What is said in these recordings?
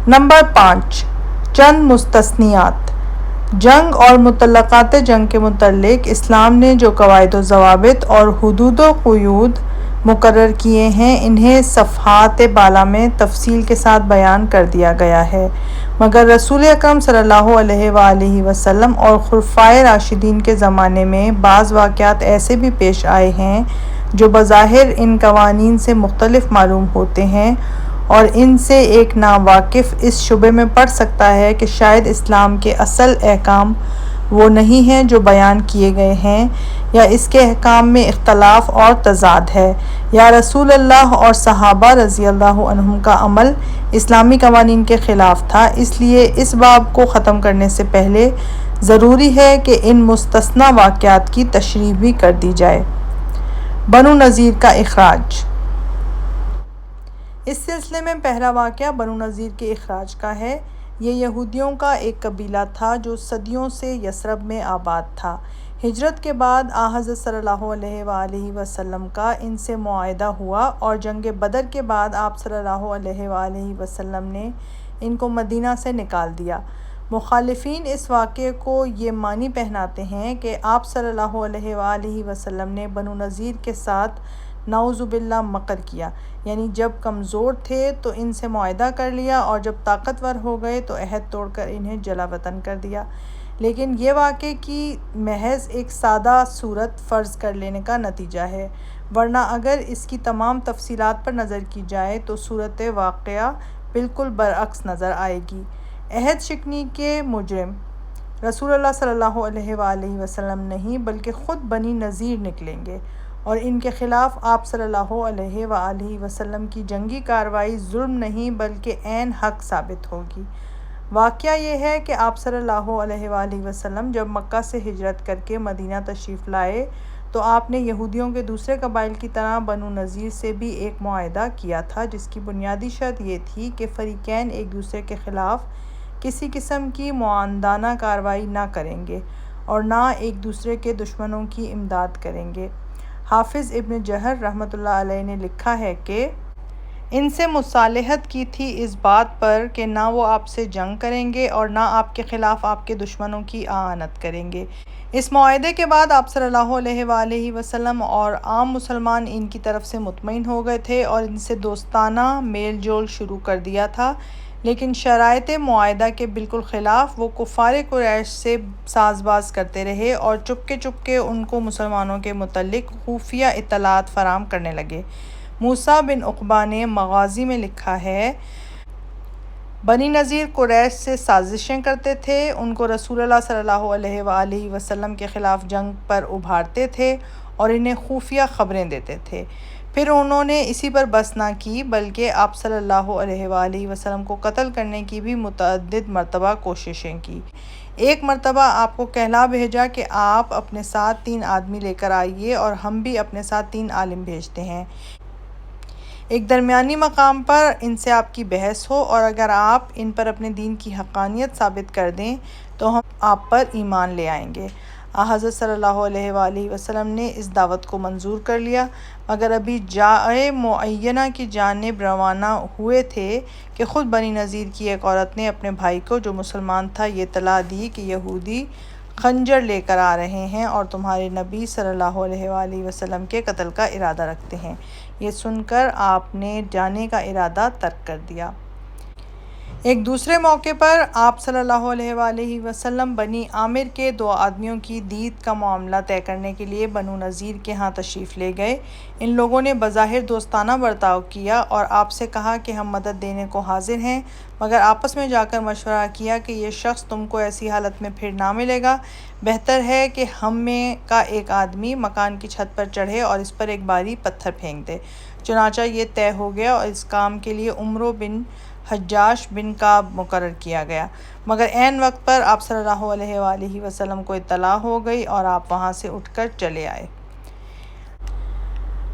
Number 5، چند مستثنیات۔ جنگ اور متعلقات جنگ کے متعلق اسلام نے جو قواعد و ضوابط اور حدود و قیود مقرر کیے ہیں انہیں صفحات بالا میں تفصیل کے ساتھ بیان کر دیا گیا ہے، مگر رسول اکرم صلی اللہ علیہ وآلہ وسلم اور خلفائے راشدین کے زمانے میں بعض واقعات ایسے بھی پیش آئے ہیں جو بظاہر ان قوانین سے مختلف معلوم ہوتے ہیں، اور ان سے ایک ناواقف اس شبے میں پڑ سکتا ہے کہ شاید اسلام کے اصل احکام وہ نہیں ہیں جو بیان کیے گئے ہیں، یا اس کے احکام میں اختلاف اور تضاد ہے، یا رسول اللہ اور صحابہ رضی اللہ عنہم کا عمل اسلامی قوانین کے خلاف تھا۔ اس لیے اس باب کو ختم کرنے سے پہلے ضروری ہے کہ ان مستثنی واقعات کی تشریح بھی کر دی جائے۔ بنو نذیر کا اخراج۔ اس سلسلے میں پہلا واقعہ بنو نذیر کے اخراج کا ہے۔ یہ یہودیوں کا ایک قبیلہ تھا جو صدیوں سے یثرب میں آباد تھا۔ ہجرت کے بعد حضرت صلی اللہ علیہ وآلہ وسلم کا ان سے معاہدہ ہوا، اور جنگ بدر کے بعد آپ صلی اللہ علیہ وآلہ وسلم نے ان کو مدینہ سے نکال دیا۔ مخالفین اس واقعے کو یہ معنی پہناتے ہیں کہ آپ صلی اللہ علیہ وآلہ وسلم نے بنو نذیر کے ساتھ نعوذ باللہ مکر کیا، یعنی جب کمزور تھے تو ان سے معاہدہ کر لیا، اور جب طاقتور ہو گئے تو عہد توڑ کر انہیں جلا وطن کر دیا۔ لیکن یہ واقعے کی محض ایک سادہ صورت فرض کر لینے کا نتیجہ ہے، ورنہ اگر اس کی تمام تفصیلات پر نظر کی جائے تو صورت واقعہ بالکل برعکس نظر آئے گی۔ عہد شکنی کے مجرم رسول اللہ صلی اللہ علیہ وآلہ وسلم نہیں بلکہ خود بنی نذیر نکلیں گے، اور ان کے خلاف آپ صلی اللہ علیہ وآلہ وسلم کی جنگی کارروائی ظلم نہیں بلکہ عین حق ثابت ہوگی۔ واقعہ یہ ہے کہ آپ صلی اللہ علیہ وآلہ وسلم جب مکہ سے ہجرت کر کے مدینہ تشریف لائے تو آپ نے یہودیوں کے دوسرے قبائل کی طرح بنو نذیر سے بھی ایک معاہدہ کیا تھا، جس کی بنیادی شرط یہ تھی کہ فریقین ایک دوسرے کے خلاف کسی قسم کی معاندانہ کارروائی نہ کریں گے اور نہ ایک دوسرے کے دشمنوں کی امداد کریں گے۔ حافظ ابن جحر رحمۃ اللہ علیہ نے لکھا ہے کہ ان سے مصالحت کی تھی اس بات پر کہ نہ وہ آپ سے جنگ کریں گے اور نہ آپ کے خلاف آپ کے دشمنوں کی اعانت کریں گے۔ اس معاہدے کے بعد آپ صلی اللہ علیہ وآلہ وسلم اور عام مسلمان ان کی طرف سے مطمئن ہو گئے تھے اور ان سے دوستانہ میل جول شروع کر دیا تھا، لیکن شرائط معاہدہ کے بالکل خلاف وہ کفار قریش سے ساز باز کرتے رہے اور چپکے ان کو مسلمانوں کے متعلق خفیہ اطلاعات فراہم کرنے لگے۔ موسیٰ بن عقبہ نے مغازی میں لکھا ہے، بنی نذیر قریش سے سازشیں کرتے تھے، ان کو رسول اللہ صلی اللہ علیہ وآلہ وسلم کے خلاف جنگ پر ابھارتے تھے اور انہیں خفیہ خبریں دیتے تھے۔ پھر انہوں نے اسی پر بس نہ کی بلکہ آپ صلی اللہ علیہ وآلہ وسلم کو قتل کرنے کی بھی متعدد مرتبہ کوششیں کی۔ ایک مرتبہ آپ کو کہلا بھیجا کہ آپ اپنے ساتھ 3 آدمی لے کر آئیے اور ہم بھی اپنے ساتھ 3 عالم بھیجتے ہیں، ایک درمیانی مقام پر ان سے آپ کی بحث ہو، اور اگر آپ ان پر اپنے دین کی حقانیت ثابت کر دیں تو ہم آپ پر ایمان لے آئیں گے۔ حضرت صلی اللہ علیہ وآلہ وسلم نے اس دعوت کو منظور کر لیا، مگر ابھی جائے معینہ کی جانب روانہ ہوئے تھے کہ خود بنی نذیر کی ایک عورت نے اپنے بھائی کو جو مسلمان تھا یہ اطلاع دی کہ یہودی خنجر لے کر آ رہے ہیں اور تمہارے نبی صلی اللہ علیہ وآلہ وسلم کے قتل کا ارادہ رکھتے ہیں۔ یہ سن کر آپ نے جانے کا ارادہ ترک کر دیا۔ ایک دوسرے موقع پر آپ صلی اللہ علیہ وآلہ وسلم بنی عامر کے 2 آدمیوں کی دید کا معاملہ طے کرنے کے لیے بنو نذیر کے ہاں تشریف لے گئے۔ ان لوگوں نے بظاہر دوستانہ برتاؤ کیا اور آپ سے کہا کہ ہم مدد دینے کو حاضر ہیں، مگر آپس میں جا کر مشورہ کیا کہ یہ شخص تم کو ایسی حالت میں پھر نہ ملے گا، بہتر ہے کہ ہم میں کا ایک آدمی مکان کی چھت پر چڑھے اور اس پر ایک بھاری پتھر پھینک دے۔ چنانچہ یہ طے ہو گیا اور اس کام کے لیے عمرو بن حجاش بن کعب مقرر کیا گیا، مگر عین وقت پر آپ صلی اللہ علیہ وآلہ وسلم کو اطلاع ہو گئی اور آپ وہاں سے اٹھ کر چلے آئے۔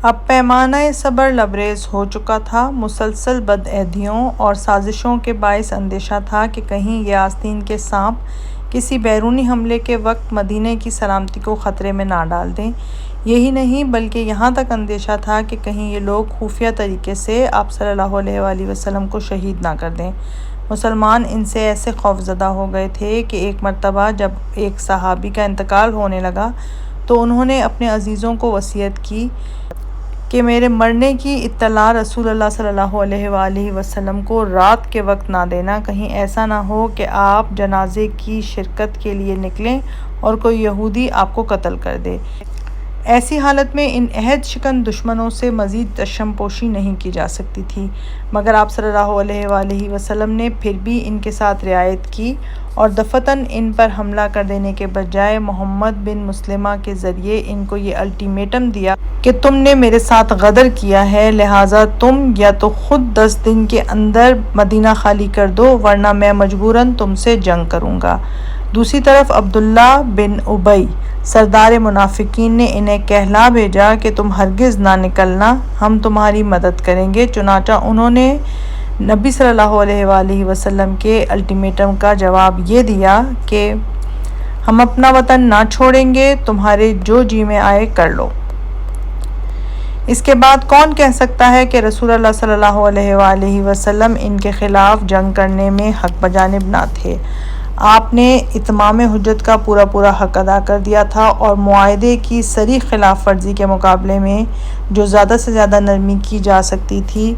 اب پیمانہ صبر لبریز ہو چکا تھا۔ مسلسل بدعہدیوں اور سازشوں کے باعث اندیشہ تھا کہ کہیں یہ آستین کے سانپ کسی بیرونی حملے کے وقت مدینہ کی سلامتی کو خطرے میں نہ ڈال دیں۔ یہی نہیں بلکہ یہاں تک اندیشہ تھا کہ کہیں یہ لوگ خفیہ طریقے سے آپ صلی اللہ علیہ وآلہ وسلم کو شہید نہ کر دیں۔ مسلمان ان سے ایسے خوفزدہ ہو گئے تھے کہ ایک مرتبہ جب ایک صحابی کا انتقال ہونے لگا تو انہوں نے اپنے عزیزوں کو وصیت کی کہ میرے مرنے کی اطلاع رسول اللہ صلی اللہ علیہ وآلہ وسلم کو رات کے وقت نہ دینا، کہیں ایسا نہ ہو کہ آپ جنازے کی شرکت کے لیے نکلیں اور کوئی یہودی آپ کو قتل کر دے۔ ایسی حالت میں ان عہد شکن دشمنوں سے مزید تشم پوشی نہیں کی جا سکتی تھی، مگر آپ صلی اللہ علیہ وآلہ وسلم نے پھر بھی ان کے ساتھ رعایت کی اور دفعتاً ان پر حملہ کر دینے کے بجائے محمد بن مسلمہ کے ذریعے ان کو یہ الٹیمیٹم دیا کہ تم نے میرے ساتھ غدر کیا ہے، لہٰذا تم یا تو خود 10 دن کے اندر مدینہ خالی کر دو ورنہ میں مجبوراً تم سے جنگ کروں گا۔ دوسری طرف عبداللہ بن ابی سردار منافقین نے انہیں کہلا بھیجا کہ تم ہرگز نہ نکلنا، ہم تمہاری مدد کریں گے۔ چنانچہ انہوں نے نبی صلی اللہ علیہ وآلہ وسلم کے الٹیمیٹم کا جواب یہ دیا کہ ہم اپنا وطن نہ چھوڑیں گے، تمہارے جو جی میں آئے کر لو۔ اس کے بعد کون کہہ سکتا ہے کہ رسول اللہ صلی اللہ علیہ وآلہ وسلم ان کے خلاف جنگ کرنے میں حق بجانب نہ تھے۔ آپ نے اتمام حجت کا پورا حق ادا کر دیا تھا اور معاہدے کی صریح خلاف ورزی کے مقابلے میں جو زیادہ سے زیادہ نرمی کی جا سکتی تھی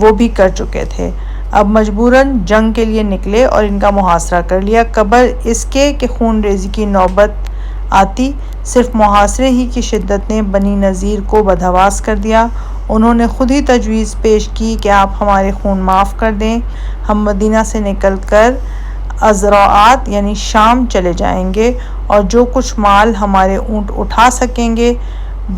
وہ بھی کر چکے تھے۔ اب مجبوراً جنگ کے لیے نکلے اور ان کا محاصرہ کر لیا۔ قبل اس کے کہ خون ریزی کی نوبت آتی، صرف محاصرے ہی کی شدت نے بنی نذیر کو بدحواس کر دیا۔ انہوں نے خود ہی تجویز پیش کی کہ آپ ہمارے خون معاف کر دیں، ہم مدینہ سے نکل کر ازراعات یعنی شام چلے جائیں گے اور جو کچھ مال ہمارے اونٹ اٹھا سکیں گے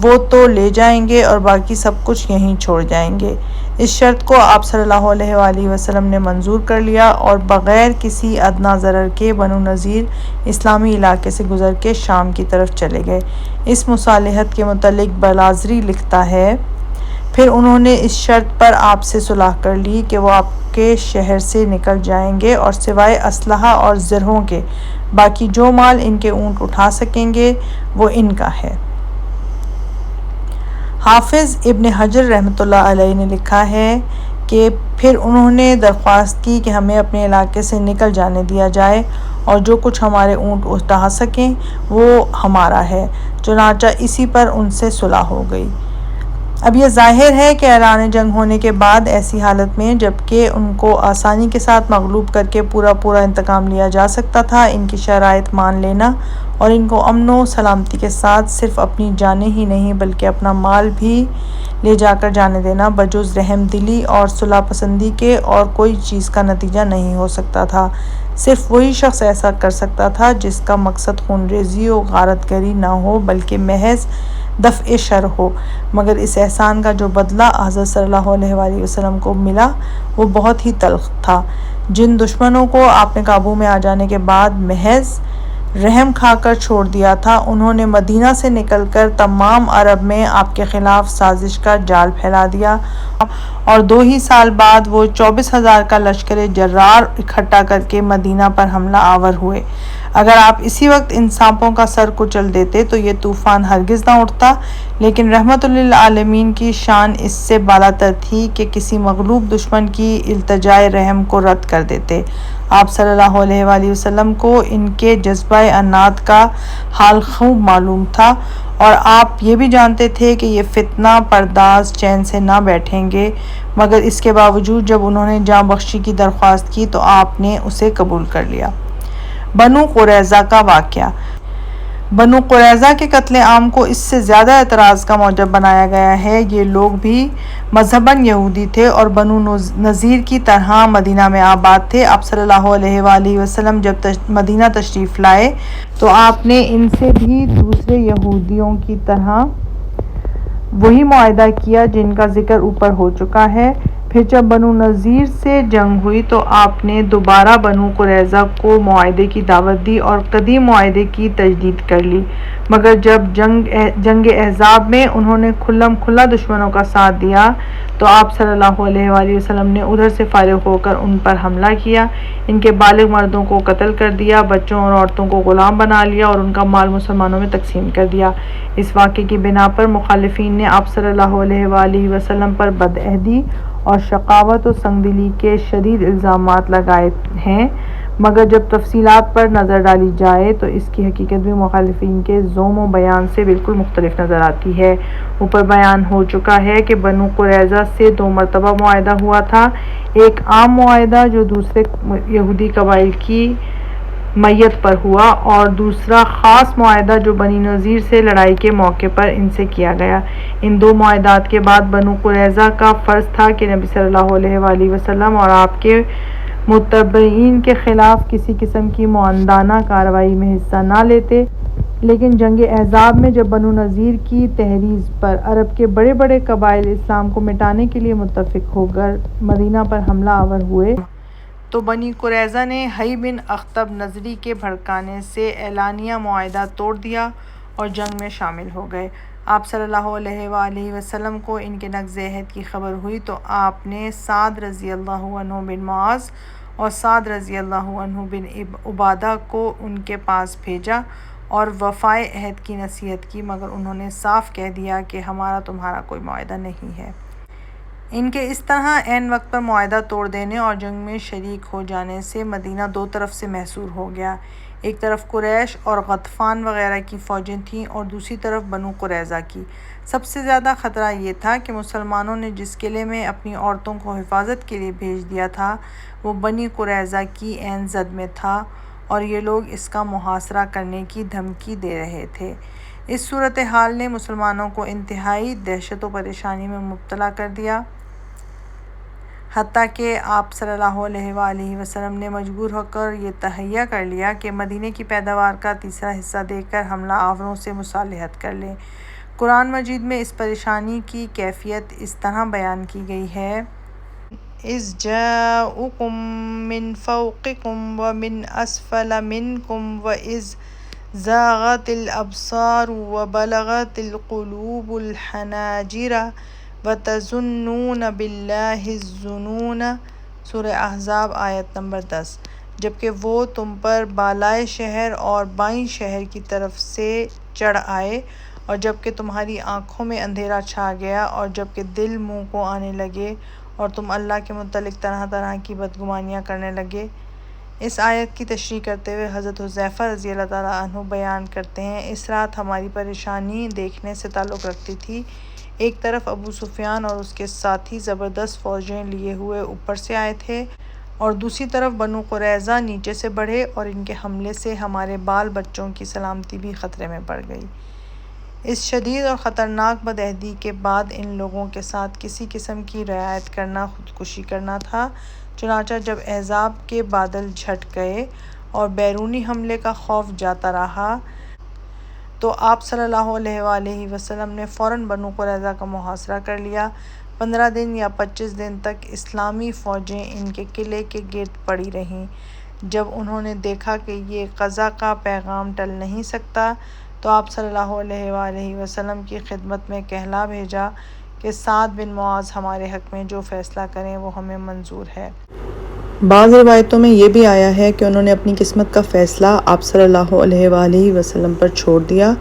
وہ تو لے جائیں گے اور باقی سب کچھ یہیں چھوڑ جائیں گے۔ اس شرط کو آپ صلی اللہ علیہ وآلہ وسلم نے منظور کر لیا اور بغیر کسی ادنیٰ ضرر کے بنو نذیر اسلامی علاقے سے گزر کے شام کی طرف چلے گئے۔ اس مصالحت کے متعلق بلاذری لکھتا ہے، پھر انہوں نے اس شرط پر آپ سے صلح کر لی کہ وہ آپ کے شہر سے نکل جائیں گے اور سوائے اسلحہ اور زرہوں کے باقی جو مال ان کے اونٹ اٹھا سکیں گے وہ ان کا ہے۔ حافظ ابن حجر رحمۃ اللہ علیہ نے لکھا ہے کہ پھر انہوں نے درخواست کی کہ ہمیں اپنے علاقے سے نکل جانے دیا جائے اور جو کچھ ہمارے اونٹ اٹھا سکیں وہ ہمارا ہے، چنانچہ اسی پر ان سے صلح ہو گئی۔ اب یہ ظاہر ہے کہ اعلان جنگ ہونے کے بعد ایسی حالت میں جبکہ ان کو آسانی کے ساتھ مغلوب کر کے پورا انتقام لیا جا سکتا تھا، ان کی شرائط مان لینا اور ان کو امن و سلامتی کے ساتھ صرف اپنی جانیں ہی نہیں بلکہ اپنا مال بھی لے جا کر جانے دینا بجز رحم دلی اور صلح پسندی کے اور کوئی چیز کا نتیجہ نہیں ہو سکتا تھا۔ صرف وہی شخص ایسا کر سکتا تھا جس کا مقصد خون ریزی و غارت گری نہ ہو بلکہ محض دفع شر ہو، مگر اس احسان کا جو بدلہ حضرت صلی اللہ علیہ وآلہ وسلم کو ملا وہ بہت ہی تلخ تھا۔ جن دشمنوں کو آپ نے قابو میں آ جانے کے بعد محض رحم کھا کر چھوڑ دیا تھا، انہوں نے مدینہ سے نکل کر تمام عرب میں آپ کے خلاف سازش کا جال پھیلا دیا اور 2 ہی سال بعد وہ 24,000 کا لشکر جرار اکٹھا کر کے مدینہ پر حملہ آور ہوئے۔ اگر آپ اسی وقت ان سانپوں کا سر کچل دیتے تو یہ طوفان ہرگز نہ اٹھتا، لیکن رحمت للعالمین کی شان اس سے بالاتر تھی کہ کسی مغلوب دشمن کی التجائے رحم کو رد کر دیتے۔ آپ صلی اللہ علیہ وآلہ وسلم کو ان کے جذبہ عناد کا حال خوب معلوم تھا اور آپ یہ بھی جانتے تھے کہ یہ فتنہ پرداز چین سے نہ بیٹھیں گے، مگر اس کے باوجود جب انہوں نے جاں بخشی کی درخواست کی تو آپ نے اسے قبول کر لیا۔ بنو قریظہ کا واقعہ۔ بنو قریظہ کے قتل عام کو اس سے زیادہ اعتراض کا موجب بنایا گیا ہے۔ یہ لوگ بھی مذہباً یہودی تھے اور بنو نذیر کی طرح مدینہ میں آباد تھے۔ آپ صلی اللہ علیہ وآلہ وسلم جب مدینہ تشریف لائے تو آپ نے ان سے بھی دوسرے یہودیوں کی طرح وہی معاہدہ کیا جن کا ذکر اوپر ہو چکا ہے۔ پھر جب بنو نذیر سے جنگ ہوئی تو آپ نے دوبارہ بنو قریظہ کو معاہدے کی دعوت دی اور قدیم معاہدے کی تجدید کر لی، مگر جب جنگ احزاب میں انہوں نے کھلم کھلا دشمنوں کا ساتھ دیا تو آپ صلی اللہ علیہ وآلہ وسلم نے ادھر سے فارغ ہو کر ان پر حملہ کیا، ان کے بالغ مردوں کو قتل کر دیا، بچوں اور عورتوں کو غلام بنا لیا اور ان کا مال مسلمانوں میں تقسیم کر دیا۔ اس واقعے کی بنا پر مخالفین نے آپ صلی اللہ علیہ وآلہ وسلم پر بدعہدی اور شقاوت و سنگدلی کے شدید الزامات لگائے ہیں، مگر جب تفصیلات پر نظر ڈالی جائے تو اس کی حقیقت بھی مخالفین کے زعم و بیان سے بالکل مختلف نظر آتی ہے۔ اوپر بیان ہو چکا ہے کہ بنو قریظہ سے 2 مرتبہ معاہدہ ہوا تھا، ایک عام معاہدہ جو دوسرے یہودی قبائل کی میت پر ہوا، اور دوسرا خاص معاہدہ جو بنی نذیر سے لڑائی کے موقع پر ان سے کیا گیا۔ ان 2 معاہدات کے بعد بنو قریظہ کا فرض تھا کہ نبی صلی اللہ علیہ وآلہ وسلم اور آپ کے متبعین کے خلاف کسی قسم کی معاندانہ کارروائی میں حصہ نہ لیتے، لیکن جنگ احزاب میں جب بنو نذیر کی تحریض پر عرب کے بڑے بڑے قبائل اسلام کو مٹانے کے لیے متفق ہو کر مدینہ پر حملہ آور ہوئے تو بنی قریظہ نے حی بن اخطب نظری کے بھڑکانے سے اعلانیہ معاہدہ توڑ دیا اور جنگ میں شامل ہو گئے۔ آپ صلی اللہ علیہ وآلہ وسلم کو ان کے نقض عہد کی خبر ہوئی تو آپ نے سعد رضی اللہ عنہ بن معاذ اور سعد رضی اللہ عنہ بن عبادہ کو ان کے پاس بھیجا اور وفائے عہد کی نصیحت کی، مگر انہوں نے صاف کہہ دیا کہ ہمارا تمہارا کوئی معاہدہ نہیں ہے۔ ان کے اس طرح عین وقت پر معاہدہ توڑ دینے اور جنگ میں شریک ہو جانے سے مدینہ 2 طرف سے محصور ہو گیا، ایک طرف قریش اور غطفان وغیرہ کی فوجیں تھیں اور دوسری طرف بنو قریظہ کی۔ سب سے زیادہ خطرہ یہ تھا کہ مسلمانوں نے جس قلعے میں اپنی عورتوں کو حفاظت کے لیے بھیج دیا تھا وہ بنی قریظہ کی عین زد میں تھا اور یہ لوگ اس کا محاصرہ کرنے کی دھمکی دے رہے تھے۔ اس صورتحال نے مسلمانوں کو انتہائی دہشت و پریشانی میں مبتلا کر دیا، حتیٰ کہ آپ صلی اللہ علیہ وآلہ وسلم نے مجبور ہو کر یہ تہیہ کر لیا کہ مدینے کی پیداوار کا تیسرا حصہ دے کر حملہ آوروں سے مصالحت کر لیں۔ قرآن مجید میں اس پریشانی کی کیفیت اس طرح بیان کی گئی ہے: اذ جاؤکم من فوقکم ومن اسفل منکم واذ زاغت الابصار وبلغت القلوب الحناجر وَتَظُنُّونَ بِاللَّهِ الظُّنُونَ۔ سورہ احزاب آیت نمبر 10۔ جبکہ وہ تم پر بالائے شہر اور بائیں شہر کی طرف سے چڑھ آئے، اور جبکہ تمہاری آنکھوں میں اندھیرا چھا گیا، اور جبکہ دل منہ کو آنے لگے اور تم اللہ کے متعلق طرح طرح کی بدگمانیاں کرنے لگے۔ اس آیت کی تشریح کرتے ہوئے حضرت حذیفہ رضی اللہ تعالیٰ عنہ بیان کرتے ہیں: اس رات ہماری پریشانی دیکھنے سے تعلق رکھتی تھی، ایک طرف ابو سفیان اور اس کے ساتھی زبردست فوجیں لیے ہوئے اوپر سے آئے تھے، اور دوسری طرف بنو قریظہ نیچے سے بڑھے، اور ان کے حملے سے ہمارے بال بچوں کی سلامتی بھی خطرے میں پڑ گئی۔ اس شدید اور خطرناک بدعہدی کے بعد ان لوگوں کے ساتھ کسی قسم کی رعایت کرنا خودکشی کرنا تھا۔ چنانچہ جب احزاب کے بادل چھٹ گئے اور بیرونی حملے کا خوف جاتا رہا تو آپ صلی اللہ علیہ وآلہ وسلم نے فوراً بنو قریظہ کا محاصرہ کر لیا۔ 15 دن یا 25 دن تک اسلامی فوجیں ان کے قلعے کے گرد پڑی رہیں۔ جب انہوں نے دیکھا کہ یہ قضا کا پیغام ٹل نہیں سکتا تو آپ صلی اللہ علیہ وآلہ وسلم کی خدمت میں کہلا بھیجا کہ سعد بن معاذ ہمارے حق میں جو فیصلہ کریں وہ ہمیں منظور ہے۔ بعض روایتوں میں یہ بھی آیا ہے کہ انہوں نے اپنی قسمت کا فیصلہ آپ صلی اللہ علیہ وآلہ وسلم پر چھوڑ دیا،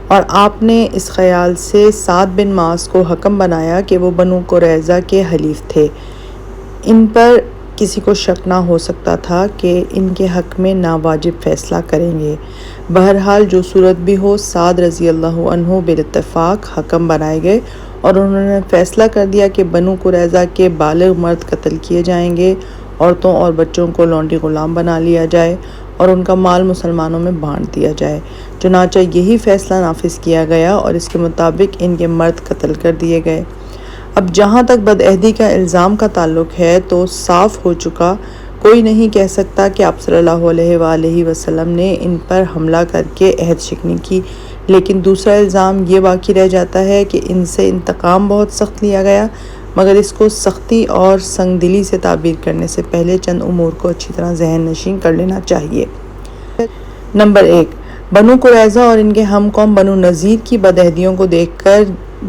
اور آپ نے اس خیال سے سعد بن معاذ کو حکم بنایا کہ وہ بنو قریظہ کے حلیف تھے۔ ان پر کسی کو شک نہ ہو سکتا تھا کہ ان کے حق میں ناواجب فیصلہ کریں گے۔ بہرحال جو صورت بھی ہو، سعد رضی اللہ عنہ بالاتفاق حکم بنائے گئے اور انہوں نے فیصلہ کر دیا کہ بنو قریظہ کے بالغ مرد قتل کیے جائیں گے، عورتوں اور بچوں کو لونڈی غلام بنا لیا جائے اور ان کا مال مسلمانوں میں بانٹ دیا جائے۔ چنانچہ یہی فیصلہ نافذ کیا گیا اور اس کے مطابق ان کے مرد قتل کر دیے گئے۔ اب جہاں تک بدعہدی کا الزام کا تعلق ہے تو صاف ہو چکا، کوئی نہیں کہہ سکتا کہ آپ صلی اللہ علیہ وآلہ وسلم نے ان پر حملہ کر کے عہد شکنی کی، لیکن دوسرا الزام یہ باقی رہ جاتا ہے کہ ان سے انتقام بہت سخت لیا گیا۔ مگر اس کو سختی اور سنگ دلی سے تعبیر کرنے سے پہلے چند امور کو اچھی طرح ذہن نشین کر لینا چاہیے۔ نمبر 1، بنو قریظہ اور ان کے ہم قوم بنو نذیر کی بدعہدیوں کو دیکھ کر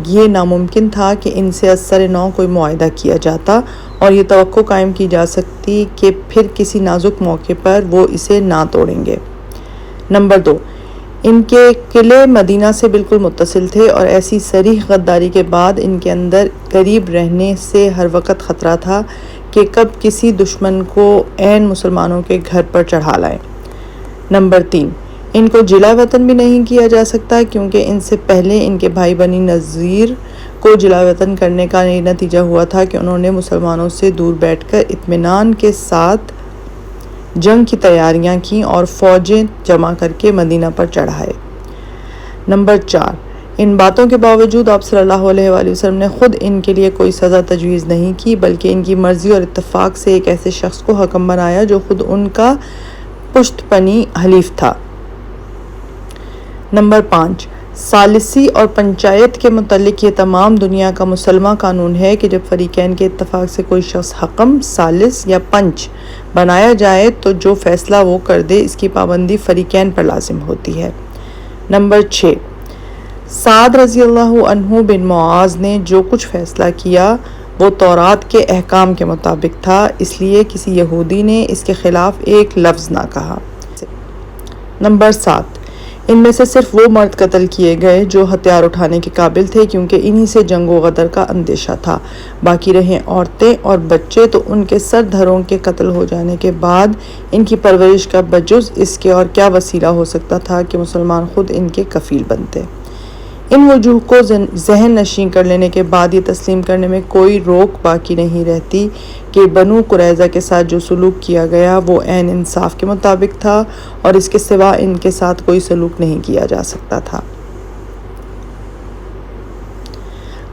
یہ ناممکن تھا کہ ان سے از سر نو کوئی معاہدہ کیا جاتا اور یہ توقع قائم کی جا سکتی کہ پھر کسی نازک موقع پر وہ اسے نہ توڑیں گے۔ نمبر 2، ان کے قلعے مدینہ سے بالکل متصل تھے اور ایسی صریح غداری کے بعد ان کے اندر قریب رہنے سے ہر وقت خطرہ تھا کہ کب کسی دشمن کو عین مسلمانوں کے گھر پر چڑھا لائیں۔ نمبر 3، ان کو جلا وطن بھی نہیں کیا جا سکتا کیونکہ ان سے پہلے ان کے بھائی بنی نذیر کو جلا وطن کرنے کا یہ نتیجہ ہوا تھا کہ انہوں نے مسلمانوں سے دور بیٹھ کر اطمینان کے ساتھ جنگ کی تیاریاں کیں اور فوجیں جمع کر کے مدینہ پر چڑھائے۔ نمبر 4، ان باتوں کے باوجود آپ صلی اللہ علیہ وآلہ وسلم نے خود ان کے لیے کوئی سزا تجویز نہیں کی بلکہ ان کی مرضی اور اتفاق سے ایک ایسے شخص کو حکم بنایا جو خود ان کا پشت پنی حلیف تھا۔ نمبر 5، ثالثی اور پنچایت کے متعلق یہ تمام دنیا کا مسلمہ قانون ہے کہ جب فریقین کے اتفاق سے کوئی شخص حکم، ثالث یا پنچ بنایا جائے تو جو فیصلہ وہ کر دے اس کی پابندی فریقین پر لازم ہوتی ہے۔ نمبر 6، سعد رضی اللہ عنہ بن معاذ نے جو کچھ فیصلہ کیا وہ تورات کے احکام کے مطابق تھا، اس لیے کسی یہودی نے اس کے خلاف ایک لفظ نہ کہا۔ نمبر 7، ان میں سے صرف وہ مرد قتل کیے گئے جو ہتھیار اٹھانے کے قابل تھے کیونکہ انہی سے جنگ و غدر کا اندیشہ تھا، باقی رہیں عورتیں اور بچے تو ان کے سر دھروں کے قتل ہو جانے کے بعد ان کی پرورش کا بجز اس کے اور کیا وسیلہ ہو سکتا تھا کہ مسلمان خود ان کے کفیل بنتے۔ ان وجوہ کو ذہن نشین کر لینے کے بعد یہ تسلیم کرنے میں کوئی روک باقی نہیں رہتی کہ بنو قریظہ کے ساتھ جو سلوک کیا گیا وہ عین انصاف کے مطابق تھا اور اس کے سوا ان کے ساتھ کوئی سلوک نہیں کیا جا سکتا تھا۔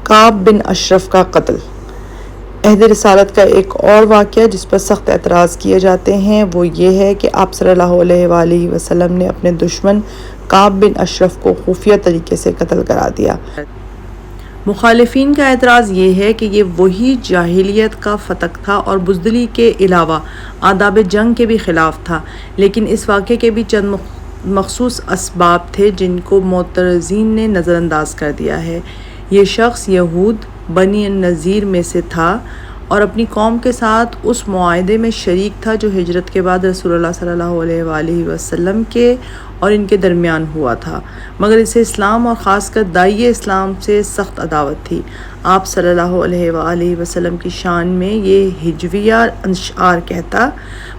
کعب بن اشرف کا قتل۔ عہد رسالت کا ایک اور واقعہ جس پر سخت اعتراض کیے جاتے ہیں وہ یہ ہے کہ آپ صلی اللہ علیہ وآلہ وسلم نے اپنے دشمن کعب بن اشرف کو خفیہ طریقے سے قتل کرا دیا۔ مخالفین کا اعتراض یہ ہے کہ یہ وہی جاہلیت کا فتق تھا اور بزدلی کے علاوہ آداب جنگ کے بھی خلاف تھا، لیکن اس واقعے کے بھی چند مخصوص اسباب تھے جن کو معترضین نے نظر انداز کر دیا ہے۔ یہ شخص یہود بنی نذیر میں سے تھا اور اپنی قوم کے ساتھ اس معاہدے میں شریک تھا جو ہجرت کے بعد رسول اللہ صلی اللہ علیہ وآلہ وسلم کے اور ان کے درمیان ہوا تھا، مگر اسے اسلام اور خاص کر داعیہ اسلام سے سخت عداوت تھی۔ آپ صلی اللہ علیہ وآلہ وسلم کی شان میں یہ ہجویہ اشعار کہتا،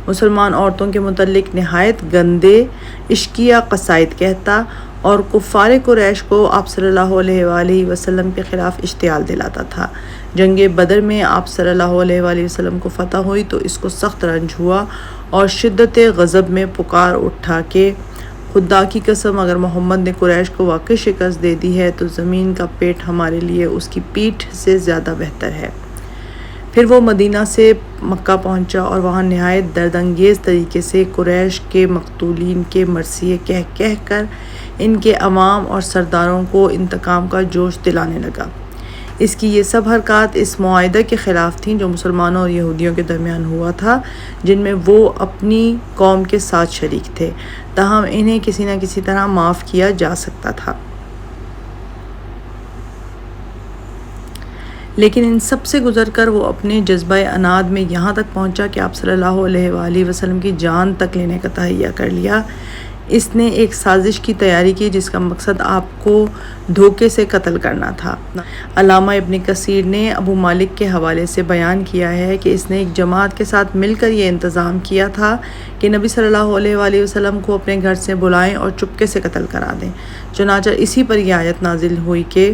مسلمان عورتوں کے متعلق نہایت گندے عشقیہ قصائد کہتا اور کفار قریش کو آپ صلی اللہ علیہ وآلہ وسلم کے خلاف اشتعال دلاتا تھا۔ جنگ بدر میں آپ صلی اللہ علیہ وآلہ وسلم کو فتح ہوئی تو اس کو سخت رنج ہوا اور شدت غضب میں پکار اٹھا کہ خدا کی قسم اگر محمد نے قریش کو واقعی شکست دے دی ہے تو زمین کا پیٹ ہمارے لیے اس کی پیٹھ سے زیادہ بہتر ہے۔ پھر وہ مدینہ سے مکہ پہنچا اور وہاں نہایت دردانگیز طریقے سے قریش کے مقتولین کے مرثیے کہہ کہہ کر ان کے عوام اور سرداروں کو انتقام کا جوش دلانے لگا۔ اس کی یہ سب حرکات اس معاہدہ کے خلاف تھیں جو مسلمانوں اور یہودیوں کے درمیان ہوا تھا، جن میں وہ اپنی قوم کے ساتھ شریک تھے، تاہم انہیں کسی نہ کسی طرح معاف کیا جا سکتا تھا۔ لیکن ان سب سے گزر کر وہ اپنے جذبہ عناد میں یہاں تک پہنچا کہ آپ صلی اللہ علیہ وآلہ وسلم کی جان تک لینے کا تہیہ کر لیا۔ اس نے ایک سازش کی تیاری کی جس کا مقصد آپ کو دھوکے سے قتل کرنا تھا۔ علامہ ابن کثیر نے ابو مالک کے حوالے سے بیان کیا ہے کہ اس نے ایک جماعت کے ساتھ مل کر یہ انتظام کیا تھا کہ نبی صلی اللہ علیہ وآلہ وسلم کو اپنے گھر سے بلائیں اور چپکے سے قتل کرا دیں۔ چنانچہ اسی پر یہ آیت نازل ہوئی کہ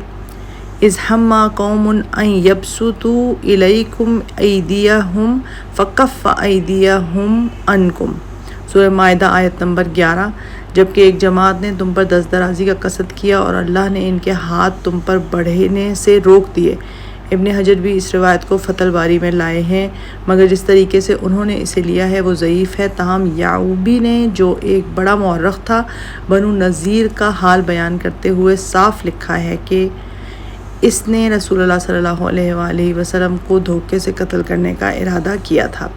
اذ ہم قوم ان یبسطوا الیکم ایدیہم فکف ایدیہم عنکم، سورہ مائدہ آیت نمبر 11۔ جبکہ ایک جماعت نے تم پر دست درازی کا قصد کیا اور اللہ نے ان کے ہاتھ تم پر بڑھنے سے روک دیے۔ ابن حجر بھی اس روایت کو فتح الباری میں لائے ہیں، مگر جس طریقے سے انہوں نے اسے لیا ہے وہ ضعیف ہے۔ تاہم یعقوبی نے جو ایک بڑا مورخ تھا بنو نذیر کا حال بیان کرتے ہوئے صاف لکھا ہے کہ اس نے رسول اللہ صلی اللہ علیہ وآلہ وسلم کو دھوکے سے قتل کرنے کا ارادہ کیا تھا۔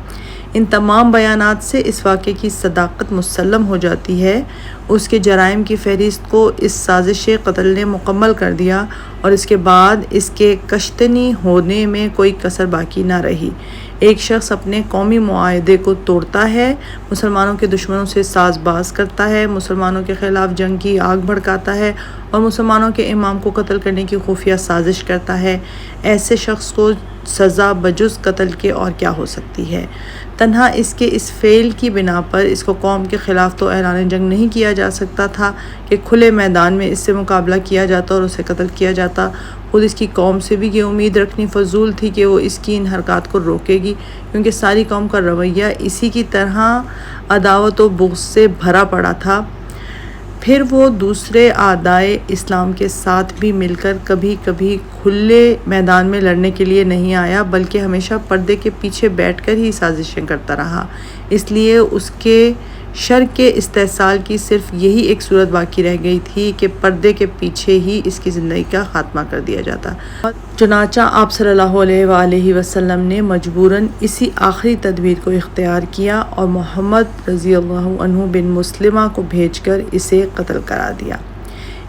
ان تمام بیانات سے اس واقعے کی صداقت مسلم ہو جاتی ہے۔ اس کے جرائم کی فہرست کو اس سازش قتل نے مکمل کر دیا اور اس کے بعد اس کے کشتنی ہونے میں کوئی کسر باقی نہ رہی۔ ایک شخص اپنے قومی معاہدے کو توڑتا ہے، مسلمانوں کے دشمنوں سے ساز باز کرتا ہے، مسلمانوں کے خلاف جنگ کی آگ بھڑکاتا ہے اور مسلمانوں کے امام کو قتل کرنے کی خفیہ سازش کرتا ہے۔ ایسے شخص کو سزا بجز قتل کے اور کیا ہو سکتی ہے؟ تنہا اس کے اس فعل کی بنا پر اس کو قوم کے خلاف تو اعلان جنگ نہیں کیا جا سکتا تھا کہ کھلے میدان میں اس سے مقابلہ کیا جاتا اور اسے قتل کیا جاتا۔ خود اس کی قوم سے بھی یہ امید رکھنی فضول تھی کہ وہ اس کی ان حرکات کو روکے گی، کیونکہ ساری قوم کا رویہ اسی کی طرح عداوت و بغض سے بھرا پڑا تھا۔ پھر وہ دوسرے اعدائے اسلام کے ساتھ بھی مل کر کبھی کبھی کھلے میدان میں لڑنے کے لیے نہیں آیا، بلکہ ہمیشہ پردے کے پیچھے بیٹھ کر ہی سازشیں کرتا رہا۔ اس لیے اس کے شر کے استحصال کی صرف یہی ایک صورت باقی رہ گئی تھی کہ پردے کے پیچھے ہی اس کی زندگی کا خاتمہ کر دیا جاتا۔ چنانچہ آپ صلی اللہ علیہ وآلہ وسلم نے مجبوراً اسی آخری تدبیر کو اختیار کیا اور محمد رضی اللہ عنہ بن مسلمہ کو بھیج کر اسے قتل کرا دیا۔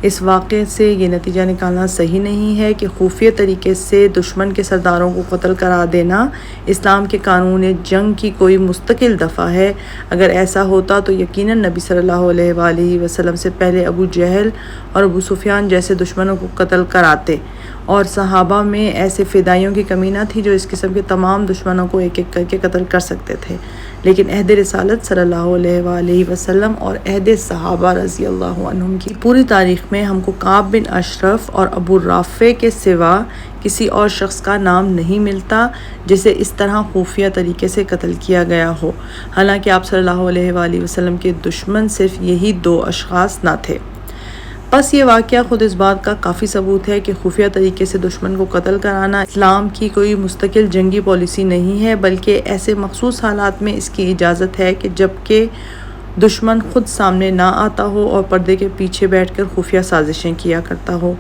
اس واقعے سے یہ نتیجہ نکالنا صحیح نہیں ہے کہ خفیہ طریقے سے دشمن کے سرداروں کو قتل کرا دینا اسلام کے قانون جنگ کی کوئی مستقل دفعہ ہے۔ اگر ایسا ہوتا تو یقیناً نبی صلی اللہ علیہ وآلہ وسلم سے پہلے ابو جہل اور ابو سفیان جیسے دشمنوں کو قتل کراتے، اور صحابہ میں ایسے فدائیوں کی کمی نہ تھی جو اس قسم کے تمام دشمنوں کو ایک ایک کر کے قتل کر سکتے تھے۔ لیکن عہد رسالت صلی اللہ علیہ وآلہ وسلم اور عہد صحابہ رضی اللہ عنہم کی پوری تاریخ میں ہم کو کعب بن اشرف اور ابو رافع کے سوا کسی اور شخص کا نام نہیں ملتا جسے اس طرح خفیہ طریقے سے قتل کیا گیا ہو، حالانکہ آپ صلی اللہ علیہ وآلہ وسلم کے دشمن صرف یہی 2 اشخاص نہ تھے۔ بس یہ واقعہ خود اس بات کا کافی ثبوت ہے کہ خفیہ طریقے سے دشمن کو قتل کرانا اسلام کی کوئی مستقل جنگی پالیسی نہیں ہے، بلکہ ایسے مخصوص حالات میں اس کی اجازت ہے کہ جب کہ دشمن خود سامنے نہ آتا ہو اور پردے کے پیچھے بیٹھ کر خفیہ سازشیں کیا کرتا ہو۔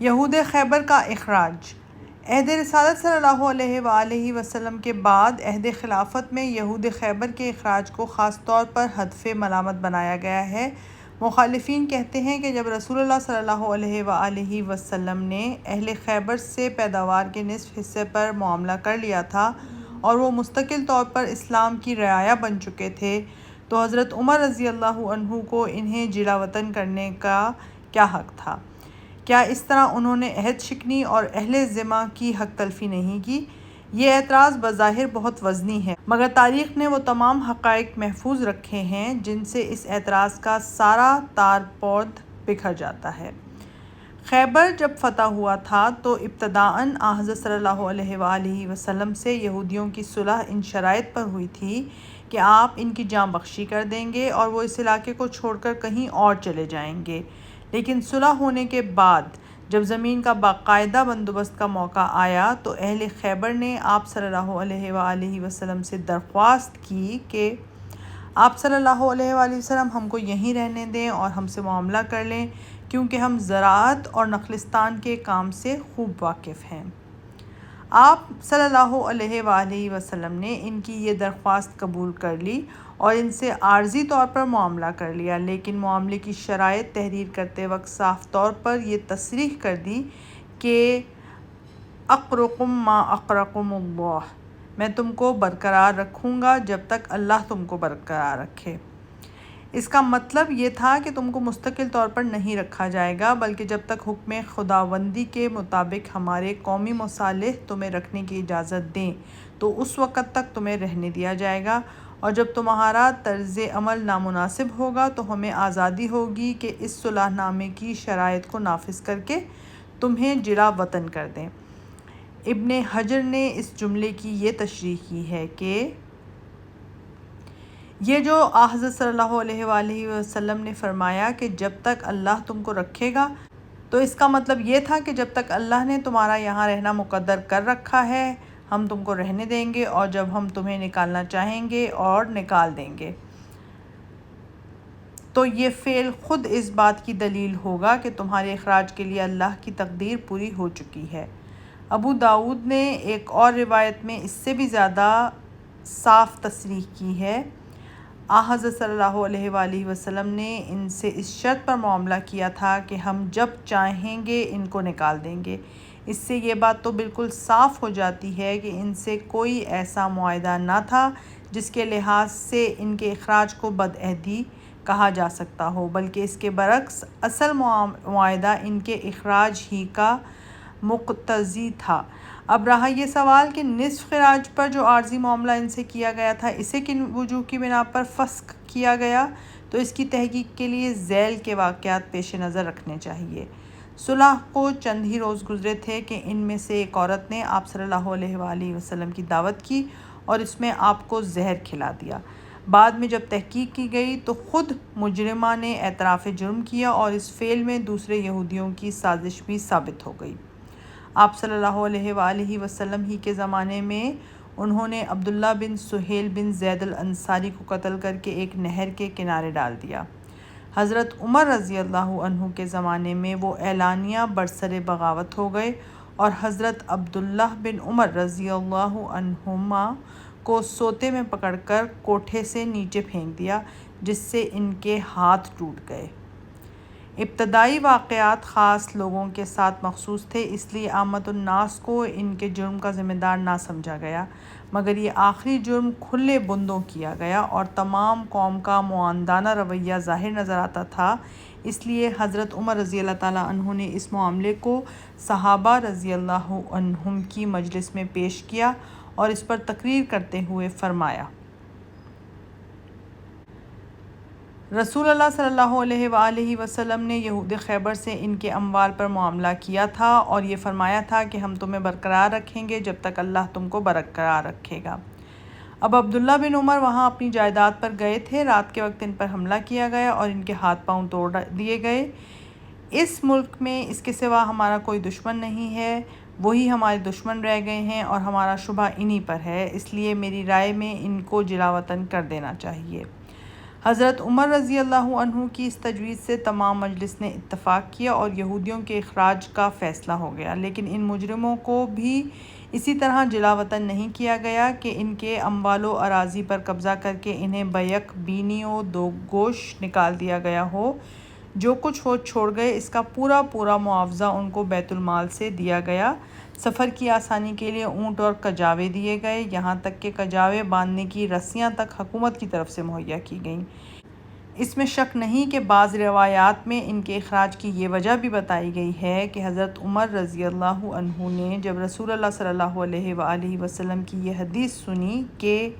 یہود خیبر کا اخراج۔ عہد رسالت صلی اللہ علیہ وآلہ وسلم کے بعد عہد خلافت میں یہود خیبر کے اخراج کو خاص طور پر ہدف ملامت بنایا گیا ہے۔ مخالفین کہتے ہیں کہ جب رسول اللہ صلی اللہ علیہ وآلہ وسلم نے اہل خیبر سے پیداوار کے نصف حصے پر معاملہ کر لیا تھا اور وہ مستقل طور پر اسلام کی رعایا بن چکے تھے، تو حضرت عمر رضی اللہ عنہ کو انہیں جلا وطن کرنے کا کیا حق تھا؟ کیا اس طرح انہوں نے عہد شکنی اور اہل ذمہ کی حق تلفی نہیں کی؟ یہ اعتراض بظاہر بہت وزنی ہے، مگر تاریخ نے وہ تمام حقائق محفوظ رکھے ہیں جن سے اس اعتراض کا سارا تار پود بکھر جاتا ہے۔ خیبر جب فتح ہوا تھا تو ابتداءً حضرت صلی اللہ علیہ وآلہ وسلم سے یہودیوں کی صلح ان شرائط پر ہوئی تھی کہ آپ ان کی جاں بخشی کر دیں گے اور وہ اس علاقے کو چھوڑ کر کہیں اور چلے جائیں گے۔ لیکن صلح ہونے کے بعد جب زمین کا باقاعدہ بندوبست کا موقع آیا تو اہل خیبر نے آپ صلی اللہ علیہ وآلہ وسلم سے درخواست کی کہ آپ صلی اللہ علیہ وآلہ وسلم ہم کو یہیں رہنے دیں اور ہم سے معاملہ کر لیں، کیونکہ ہم زراعت اور نخلستان کے کام سے خوب واقف ہیں۔ آپ صلی اللہ علیہ وآلہ وسلم نے ان کی یہ درخواست قبول کر لی اور ان سے عارضی طور پر معاملہ کر لیا، لیکن معاملے کی شرائط تحریر کرتے وقت صاف طور پر یہ تصریح کر دی کہ اقرکم ما اقرکم اللہ، میں تم کو برقرار رکھوں گا جب تک اللہ تم کو برقرار رکھے۔ اس کا مطلب یہ تھا کہ تم کو مستقل طور پر نہیں رکھا جائے گا، بلکہ جب تک حکم خداوندی کے مطابق ہمارے قومی مصالح تمہیں رکھنے کی اجازت دیں تو اس وقت تک تمہیں رہنے دیا جائے گا، اور جب تمہارا طرز عمل نامناسب ہوگا تو ہمیں آزادی ہوگی کہ اس صلح نامے کی شرائط کو نافذ کر کے تمہیں جلا وطن کر دیں۔ ابن حجر نے اس جملے کی یہ تشریح کی ہے کہ یہ جو حضرت صلی اللہ علیہ وآلہ وسلم نے فرمایا کہ جب تک اللہ تم کو رکھے گا، تو اس کا مطلب یہ تھا کہ جب تک اللہ نے تمہارا یہاں رہنا مقدر کر رکھا ہے ہم تم کو رہنے دیں گے، اور جب ہم تمہیں نکالنا چاہیں گے اور نکال دیں گے۔ تو یہ فعل خود اس بات کی دلیل ہوگا کہ تمہارے اخراج کے لیے اللہ کی تقدیر پوری ہو چکی ہے۔ ابو داؤد نے ایک اور روایت میں اس سے بھی زیادہ صاف تصریح کی ہے۔ حضرت صلی اللہ علیہ وآلہ وسلم نے ان سے اس شرط پر معاملہ کیا تھا کہ ہم جب چاہیں گے ان کو نکال دیں گے۔ اس سے یہ بات تو بالکل صاف ہو جاتی ہے کہ ان سے کوئی ایسا معاہدہ نہ تھا جس کے لحاظ سے ان کے اخراج کو بدعہدی کہا جا سکتا ہو، بلکہ اس کے برعکس اصل معاہدہ ان کے اخراج ہی کا مقتضی تھا۔ اب رہا یہ سوال کہ نصف خراج پر جو عارضی معاملہ ان سے کیا گیا تھا اسے کن وجوہ کی بنا پر فسخ کیا گیا، تو اس کی تحقیق کے لیے ذیل کے واقعات پیش نظر رکھنے چاہیے۔ صلح کو چند ہی روز گزرے تھے کہ ان میں سے ایک عورت نے آپ صلی اللہ علیہ وآلہ وسلم کی دعوت کی اور اس میں آپ کو زہر کھلا دیا۔ بعد میں جب تحقیق کی گئی تو خود مجرمہ نے اعتراف جرم کیا اور اس فعل میں دوسرے یہودیوں کی سازش بھی ثابت ہو گئی۔ آپ صلی اللہ علیہ وآلہ وسلم ہی کے زمانے میں انہوں نے عبداللہ بن سہیل بن زید الانصاری کو قتل کر کے ایک نہر کے کنارے ڈال دیا۔ حضرت عمر رضی اللہ عنہ کے زمانے میں وہ اعلانیہ برسر بغاوت ہو گئے اور حضرت عبداللہ بن عمر رضی اللہ عنہما کو سوتے میں پکڑ کر کوٹھے سے نیچے پھینک دیا، جس سے ان کے ہاتھ ٹوٹ گئے۔ ابتدائی واقعات خاص لوگوں کے ساتھ مخصوص تھے، اس لیے عامۃ الناس کو ان کے جرم کا ذمہ دار نہ سمجھا گیا، مگر یہ آخری جرم کھلے بندوں کیا گیا اور تمام قوم کا معاندانہ رویہ ظاہر نظر آتا تھا۔ اس لیے حضرت عمر رضی اللہ تعالیٰ عنہ نے اس معاملے کو صحابہ رضی اللہ عنہم کی مجلس میں پیش کیا اور اس پر تقریر کرتے ہوئے فرمایا: رسول اللہ صلی اللہ علیہ وآلہ وسلم نے یہود خیبر سے ان کے اموال پر معاملہ کیا تھا اور یہ فرمایا تھا کہ ہم تمہیں برقرار رکھیں گے جب تک اللہ تم کو برقرار رکھے گا۔ اب عبداللہ بن عمر وہاں اپنی جائیداد پر گئے تھے۔ رات کے وقت ان پر حملہ کیا گیا اور ان کے ہاتھ پاؤں توڑ دیے گئے۔ اس ملک میں اس کے سوا ہمارا کوئی دشمن نہیں ہے، وہی ہمارے دشمن رہ گئے ہیں اور ہمارا شبہ انہی پر ہے، اس لیے میری رائے میں ان کو جلاوطن کر دینا چاہیے۔ حضرت عمر رضی اللہ عنہ کی اس تجویز سے تمام مجلس نے اتفاق کیا اور یہودیوں کے اخراج کا فیصلہ ہو گیا، لیکن ان مجرموں کو بھی اسی طرح جلاوطن نہیں کیا گیا کہ ان کے اموال و اراضی پر قبضہ کر کے انہیں بیک بینی و دو گوش نکال دیا گیا ہو۔ جو کچھ وہ چھوڑ گئے اس کا پورا معاوضہ ان کو بیت المال سے دیا گیا۔ سفر کی آسانی کے لیے اونٹ اور کجاوے دیے گئے، یہاں تک کہ کجاوے باندھنے کی رسیاں تک حکومت کی طرف سے مہیا کی گئیں۔ اس میں شک نہیں کہ بعض روایات میں ان کے اخراج کی یہ وجہ بھی بتائی گئی ہے کہ حضرت عمر رضی اللہ عنہ نے جب رسول اللہ صلی اللہ علیہ وآلہ وسلم کی یہ حدیث سنی کہ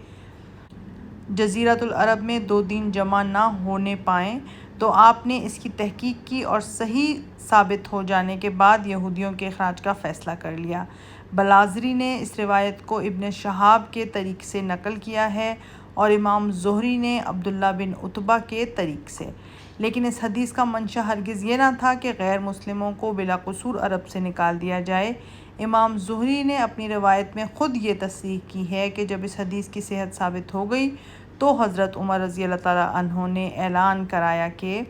جزیرۃ العرب میں 2 دن جمع نہ ہونے پائیں، تو آپ نے اس کی تحقیق کی اور صحیح ثابت ہو جانے کے بعد یہودیوں کے اخراج کا فیصلہ کر لیا۔ بلازری نے اس روایت کو ابن شہاب کے طریق سے نقل کیا ہے اور امام زہری نے عبداللہ بن عتبہ کے طریق سے، لیکن اس حدیث کا منشا ہرگز یہ نہ تھا کہ غیر مسلموں کو بلا قصور عرب سے نکال دیا جائے۔ امام زہری نے اپنی روایت میں خود یہ تصریح کی ہے کہ جب اس حدیث کی صحت ثابت ہو گئی تو حضرت عمر رضی اللہ تعالیٰ عنہ نے اعلان کرایا کہ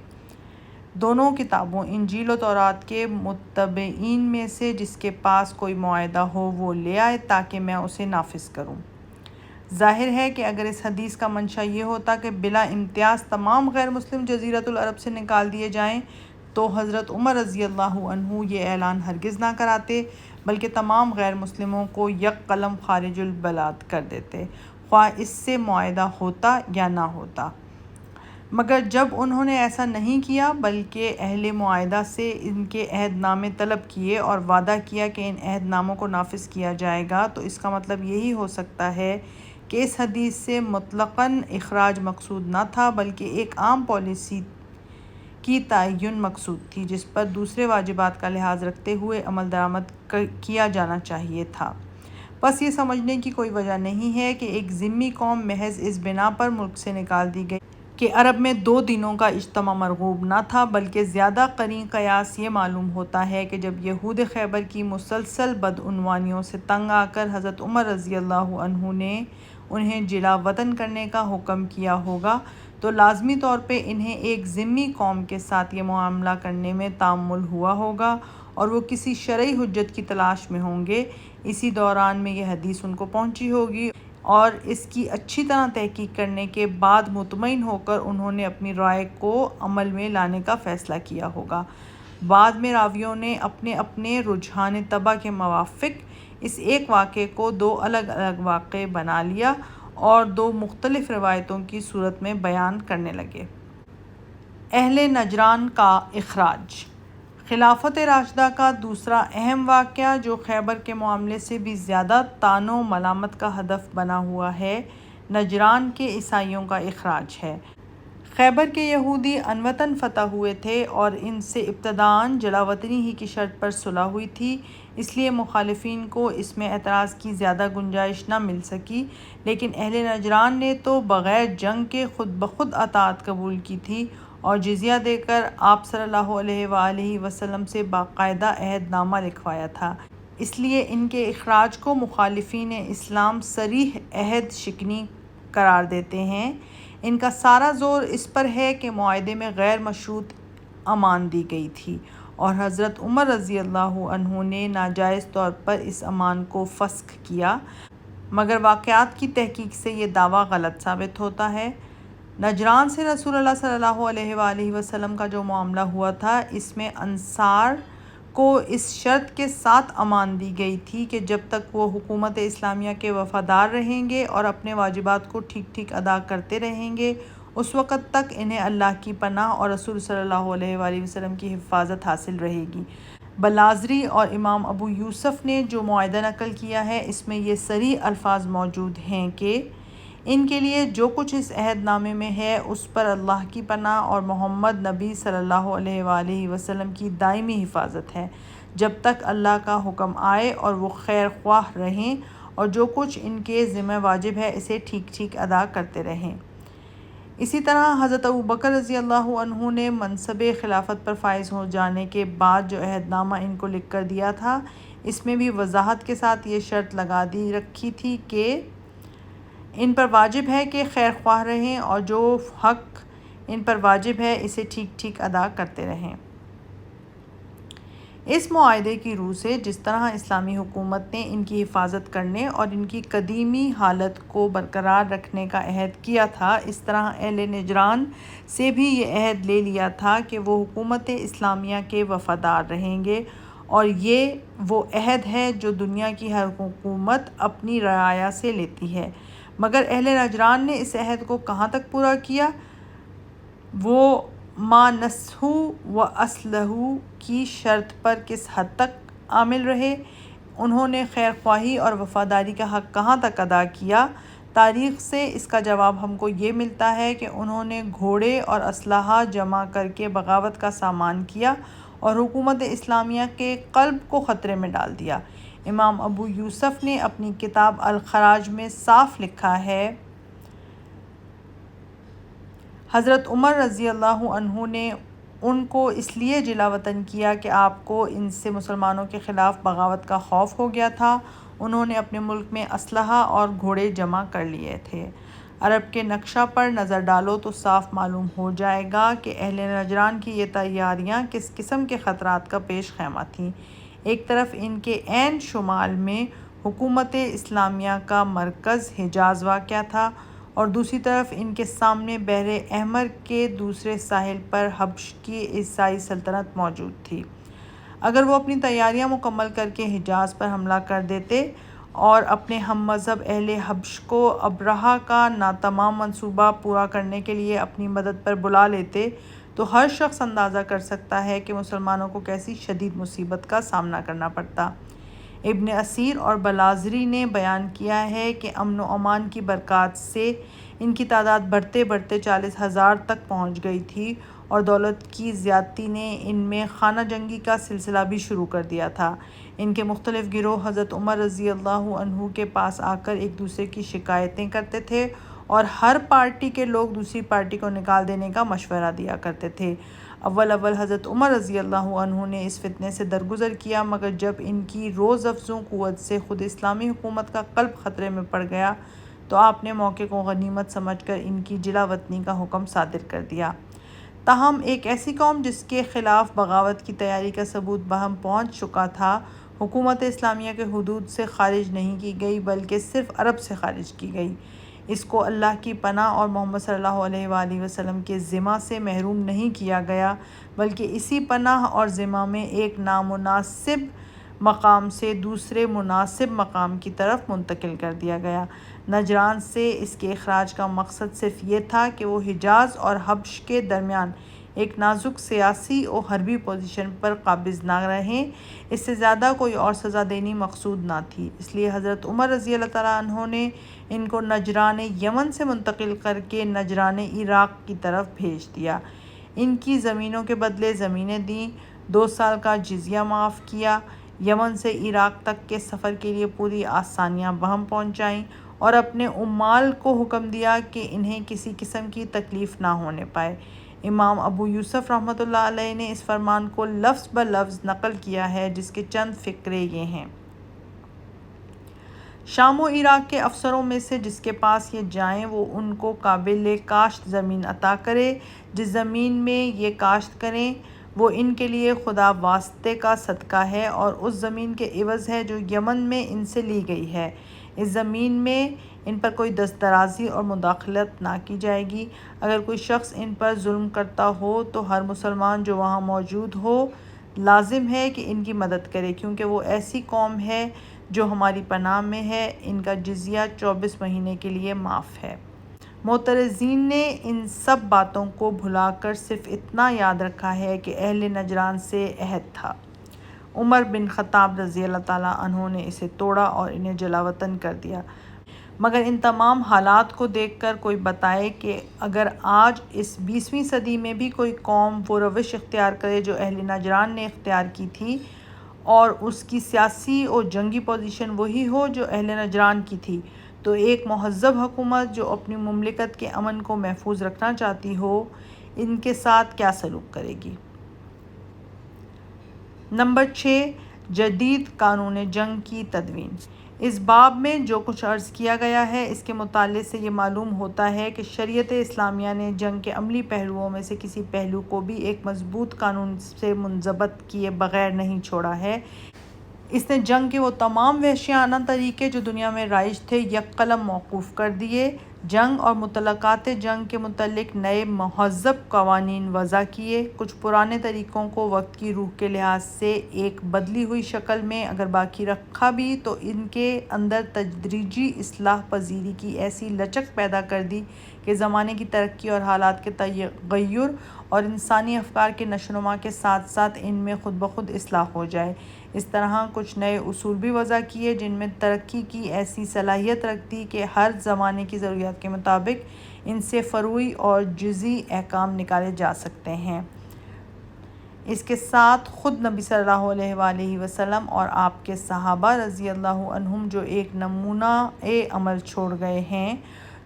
دونوں کتابوں انجیل و تورات کے متبعین میں سے جس کے پاس کوئی معاہدہ ہو وہ لے آئے تاکہ میں اسے نافذ کروں۔ ظاہر ہے کہ اگر اس حدیث کا منشا یہ ہوتا کہ بلا امتیاز تمام غیر مسلم جزیرۃ العرب سے نکال دیے جائیں تو حضرت عمر رضی اللہ عنہ یہ اعلان ہرگز نہ کراتے، بلکہ تمام غیر مسلموں کو یک قلم خارج البلاد کر دیتے، خواہ اس سے معاہدہ ہوتا یا نہ ہوتا۔ مگر جب انہوں نے ایسا نہیں کیا بلکہ اہل معاہدہ سے ان کے عہد نامے طلب کیے اور وعدہ کیا کہ ان عہد ناموں کو نافذ کیا جائے گا، تو اس کا مطلب یہی ہو سکتا ہے کہ اس حدیث سے مطلقاً اخراج مقصود نہ تھا بلکہ ایک عام پالیسی کی تعین مقصود تھی جس پر دوسرے واجبات کا لحاظ رکھتے ہوئے عمل درآمد کیا جانا چاہیے تھا۔ بس یہ سمجھنے کی کوئی وجہ نہیں ہے کہ ایک ذمہ قوم محض اس بنا پر ملک سے نکال دی گئی کہ عرب میں 2 دنوں کا اجتماع مرغوب نہ تھا، بلکہ زیادہ قرین قیاس یہ معلوم ہوتا ہے کہ جب یہود خیبر کی مسلسل بدعنوانیوں سے تنگ آ کر حضرت عمر رضی اللہ عنہ نے انہیں جلا وطن کرنے کا حکم کیا ہوگا تو لازمی طور پہ انہیں ایک ذمی قوم کے ساتھ یہ معاملہ کرنے میں تعامل ہوا ہوگا اور وہ کسی شرعی حجت کی تلاش میں ہوں گے۔ اسی دوران میں یہ حدیث ان کو پہنچی ہوگی اور اس کی اچھی طرح تحقیق کرنے کے بعد مطمئن ہو کر انہوں نے اپنی رائے کو عمل میں لانے کا فیصلہ کیا ہوگا۔ بعد میں راویوں نے اپنے اپنے رجحان طبع کے موافق اس ایک واقعے کو دو الگ الگ واقعے بنا لیا اور دو مختلف روایتوں کی صورت میں بیان کرنے لگے۔ اہل نجران کا اخراج۔ خلافت راشدہ کا دوسرا اہم واقعہ جو خیبر کے معاملے سے بھی زیادہ طعن و ملامت کا ہدف بنا ہوا ہے، نجران کے عیسائیوں کا اخراج ہے۔ خیبر کے یہودی عنوتاً فتح ہوئے تھے اور ان سے ابتداءً جلاوطنی ہی کی شرط پر صلح ہوئی تھی، اس لیے مخالفین کو اس میں اعتراض کی زیادہ گنجائش نہ مل سکی، لیکن اہل نجران نے تو بغیر جنگ کے خود بخود اطاعت قبول کی تھی اور جزیہ دے کر آپ صلی اللہ علیہ وآلہ وسلم سے باقاعدہ عہد نامہ لکھوایا تھا، اس لیے ان کے اخراج کو مخالفین اسلام صریح عہد شکنی قرار دیتے ہیں۔ ان کا سارا زور اس پر ہے کہ معاہدے میں غیر مشروط امان دی گئی تھی اور حضرت عمر رضی اللہ عنہ نے ناجائز طور پر اس امان کو فسخ کیا، مگر واقعات کی تحقیق سے یہ دعویٰ غلط ثابت ہوتا ہے۔ نجران سے رسول اللہ صلی اللہ علیہ وآلہ وسلم کا جو معاملہ ہوا تھا، اس میں انصار کو اس شرط کے ساتھ امان دی گئی تھی کہ جب تک وہ حکومت اسلامیہ کے وفادار رہیں گے اور اپنے واجبات کو ٹھیک ٹھیک ادا کرتے رہیں گے، اس وقت تک انہیں اللہ کی پناہ اور رسول صلی اللہ علیہ وآلہ وسلم کی حفاظت حاصل رہے گی۔ بلازری اور امام ابو یوسف نے جو معاہدہ نقل کیا ہے، اس میں یہ صریح الفاظ موجود ہیں کہ ان کے لیے جو کچھ اس عہد نامے میں ہے اس پر اللہ کی پناہ اور محمد نبی صلی اللہ علیہ وآلہ وسلم کی دائمی حفاظت ہے جب تک اللہ کا حکم آئے اور وہ خیر خواہ رہیں اور جو کچھ ان کے ذمہ واجب ہے اسے ٹھیک ٹھیک ادا کرتے رہیں۔ اسی طرح حضرت ابوبکر رضی اللہ عنہ نے منصب خلافت پر فائز ہو جانے کے بعد جو عہد نامہ ان کو لکھ کر دیا تھا، اس میں بھی وضاحت کے ساتھ یہ شرط لگا دی رکھی تھی کہ ان پر واجب ہے کہ خیر خواہ رہیں اور جو حق ان پر واجب ہے اسے ٹھیک ٹھیک ادا کرتے رہیں۔ اس معاہدے کی روح سے جس طرح اسلامی حکومت نے ان کی حفاظت کرنے اور ان کی قدیمی حالت کو برقرار رکھنے کا عہد کیا تھا، اس طرح اہل نجران سے بھی یہ عہد لے لیا تھا کہ وہ حکومت اسلامیہ کے وفادار رہیں گے، اور یہ وہ عہد ہے جو دنیا کی ہر حکومت اپنی رعایا سے لیتی ہے۔ مگر اہل نجران نے اس عہد کو کہاں تک پورا کیا؟ وہ ما نصحُ و اصلحُ کی شرط پر کس حد تک عامل رہے؟ انہوں نے خیر خواہی اور وفاداری کا حق کہاں تک ادا کیا؟ تاریخ سے اس کا جواب ہم کو یہ ملتا ہے کہ انہوں نے گھوڑے اور اسلحہ جمع کر کے بغاوت کا سامان کیا اور حکومت اسلامیہ کے قلب کو خطرے میں ڈال دیا۔ امام ابو یوسف نے اپنی کتاب الخراج میں صاف لکھا ہے، حضرت عمر رضی اللہ عنہ نے ان کو اس لیے جلا وطن کیا کہ آپ کو ان سے مسلمانوں کے خلاف بغاوت کا خوف ہو گیا تھا۔ انہوں نے اپنے ملک میں اسلحہ اور گھوڑے جمع کر لیے تھے۔ عرب کے نقشہ پر نظر ڈالو تو صاف معلوم ہو جائے گا کہ اہل نجران کی یہ تیاریاں کس قسم کے خطرات کا پیش خیمہ تھیں۔ ایک طرف ان کے عین شمال میں حکومت اسلامیہ کا مرکز حجاز واقع تھا اور دوسری طرف ان کے سامنے بحر احمر کے دوسرے ساحل پر حبش کی عیسائی سلطنت موجود تھی۔ اگر وہ اپنی تیاریاں مکمل کر کے حجاز پر حملہ کر دیتے اور اپنے ہم مذہب اہل حبش کو ابرہہ کا ناتمام منصوبہ پورا کرنے کے لیے اپنی مدد پر بلا لیتے، تو ہر شخص اندازہ کر سکتا ہے کہ مسلمانوں کو کیسی شدید مصیبت کا سامنا کرنا پڑتا۔ ابن اسیر اور بلازری نے بیان کیا ہے کہ امن و امان کی برکات سے ان کی تعداد بڑھتے بڑھتے 40,000 تک پہنچ گئی تھی اور دولت کی زیادتی نے ان میں خانہ جنگی کا سلسلہ بھی شروع کر دیا تھا۔ ان کے مختلف گروہ حضرت عمر رضی اللہ عنہ کے پاس آ کر ایک دوسرے کی شکایتیں کرتے تھے اور ہر پارٹی کے لوگ دوسری پارٹی کو نکال دینے کا مشورہ دیا کرتے تھے۔ اول حضرت عمر رضی اللہ عنہ نے اس فتنے سے درگزر کیا، مگر جب ان کی روز افزوں قوت سے خود اسلامی حکومت کا قلب خطرے میں پڑ گیا تو آپ نے موقع کو غنیمت سمجھ کر ان کی جلا وطنی کا حکم صادر کر دیا۔ تاہم ایک ایسی قوم جس کے خلاف بغاوت کی تیاری کا ثبوت بہم پہنچ چکا تھا، حکومت اسلامیہ کے حدود سے خارج نہیں کی گئی بلکہ صرف عرب سے خارج کی گئی۔ اس کو اللہ کی پناہ اور محمد صلی اللہ علیہ وآلہ وسلم کے ذمہ سے محروم نہیں کیا گیا بلکہ اسی پناہ اور ذمہ میں ایک نامناسب مقام سے دوسرے مناسب مقام کی طرف منتقل کر دیا گیا۔ نجران سے اس کے اخراج کا مقصد صرف یہ تھا کہ وہ حجاز اور حبش کے درمیان ایک نازک سیاسی و حربی پوزیشن پر قابض نہ رہیں، اس سے زیادہ کوئی اور سزا دینی مقصود نہ تھی۔ اس لیے حضرت عمر رضی اللہ تعالیٰ عنہ نے ان کو نجران یمن سے منتقل کر کے نجران عراق کی طرف بھیج دیا، ان کی زمینوں کے بدلے زمینیں دیں، 2 سال کا جزیہ معاف کیا، یمن سے عراق تک کے سفر کے لیے پوری آسانیاں بہم پہنچائیں اور اپنے عمال کو حکم دیا کہ انہیں کسی قسم کی تکلیف نہ ہونے پائے۔ امام ابو یوسف رحمۃ اللہ علیہ نے اس فرمان کو لفظ بلفظ نقل کیا ہے، جس کے چند فقرے یہ ہیں۔ شام و عراق کے افسروں میں سے جس کے پاس یہ جائیں وہ ان کو قابل کاشت زمین عطا کرے، جس زمین میں یہ کاشت کریں وہ ان کے لیے خدا واسطے کا صدقہ ہے اور اس زمین کے عوض ہے جو یمن میں ان سے لی گئی ہے۔ اس زمین میں ان پر کوئی دست درازی اور مداخلت نہ کی جائے گی۔ اگر کوئی شخص ان پر ظلم کرتا ہو تو ہر مسلمان جو وہاں موجود ہو لازم ہے کہ ان کی مدد کرے، کیونکہ وہ ایسی قوم ہے جو ہماری پناہ میں ہے۔ ان کا جزیہ 24 مہینے کے لیے معاف ہے۔ معترضین نے ان سب باتوں کو بھلا کر صرف اتنا یاد رکھا ہے کہ اہل نجران سے عہد تھا۔ عمر بن خطاب رضی اللہ تعالیٰ عنہ نے اسے توڑا اور انہیں جلا وطن کر دیا۔ مگر ان تمام حالات کو دیکھ کر کوئی بتائے کہ اگر آج اس 20ویں صدی میں بھی کوئی قوم وہ روش اختیار کرے جو اہل نجران نے اختیار کی تھی اور اس کی سیاسی و جنگی پوزیشن وہی ہو جو اہل نجران کی تھی، تو ایک مہذب حکومت جو اپنی مملکت کے امن کو محفوظ رکھنا چاہتی ہو ان کے ساتھ کیا سلوک کرے گی۔ نمبر 6، جدید قانون جنگ کی تدوین۔ اس باب میں جو کچھ عرض کیا گیا ہے اس کے مطالعے سے یہ معلوم ہوتا ہے کہ شریعت اسلامیہ نے جنگ کے عملی پہلوؤں میں سے کسی پہلو کو بھی ایک مضبوط قانون سے منضبط کیے بغیر نہیں چھوڑا ہے۔ اس نے جنگ کے وہ تمام وحشیانہ طریقے جو دنیا میں رائج تھے یک قلم موقوف کر دیے، جنگ اور متعلقات جنگ کے متعلق نئے مہذب قوانین وضع کیے، کچھ پرانے طریقوں کو وقت کی روح کے لحاظ سے ایک بدلی ہوئی شکل میں اگر باقی رکھا بھی تو ان کے اندر تدریجی اصلاح پذیری کی ایسی لچک پیدا کر دی کہ زمانے کی ترقی اور حالات کے تغیر اور انسانی افکار کے نشو و نما کے ساتھ ساتھ ان میں خود بخود اصلاح ہو جائے۔ اس طرح کچھ نئے اصول بھی وضع کیے جن میں ترقی کی ایسی صلاحیت رکھ دی کہ ہر زمانے کی ضروریات کے مطابق ان سے فروعی اور جزئی احکام نکالے جا سکتے ہیں۔ اس کے ساتھ خود نبی صلی اللہ علیہ وآلہ وسلم اور آپ کے صحابہ رضی اللہ عنہم جو ایک نمونہ عمل چھوڑ گئے ہیں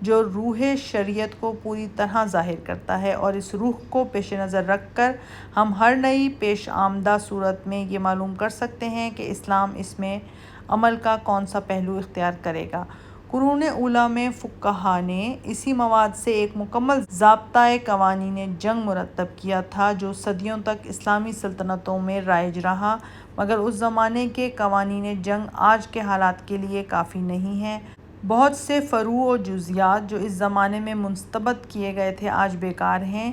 جو روح شریعت کو پوری طرح ظاہر کرتا ہے، اور اس روح کو پیش نظر رکھ کر ہم ہر نئی پیش آمدہ صورت میں یہ معلوم کر سکتے ہیں کہ اسلام اس میں عمل کا کون سا پہلو اختیار کرے گا۔ قرون اولیٰ میں فقہا نے اسی مواد سے ایک مکمل ضابطۂ قوانین جنگ مرتب کیا تھا جو صدیوں تک اسلامی سلطنتوں میں رائج رہا، مگر اس زمانے کے قوانین جنگ آج کے حالات کے لیے کافی نہیں ہیں۔ بہت سے فروع و جزیات جو اس زمانے میں مستنبط کیے گئے تھے آج بیکار ہیں۔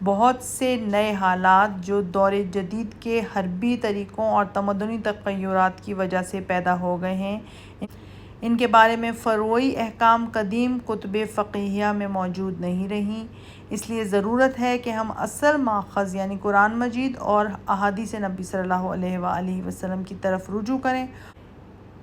بہت سے نئے حالات جو دور جدید کے حربی طریقوں اور تمدنی تغیرات کی وجہ سے پیدا ہو گئے ہیں، ان کے بارے میں فروعی احکام قدیم کتب فقہیہ میں موجود نہیں رہیں۔ اس لیے ضرورت ہے کہ ہم اصل ماخذ یعنی قرآن مجید اور احادیث نبی صلی اللہ علیہ وآلہ وسلم کی طرف رجوع کریں۔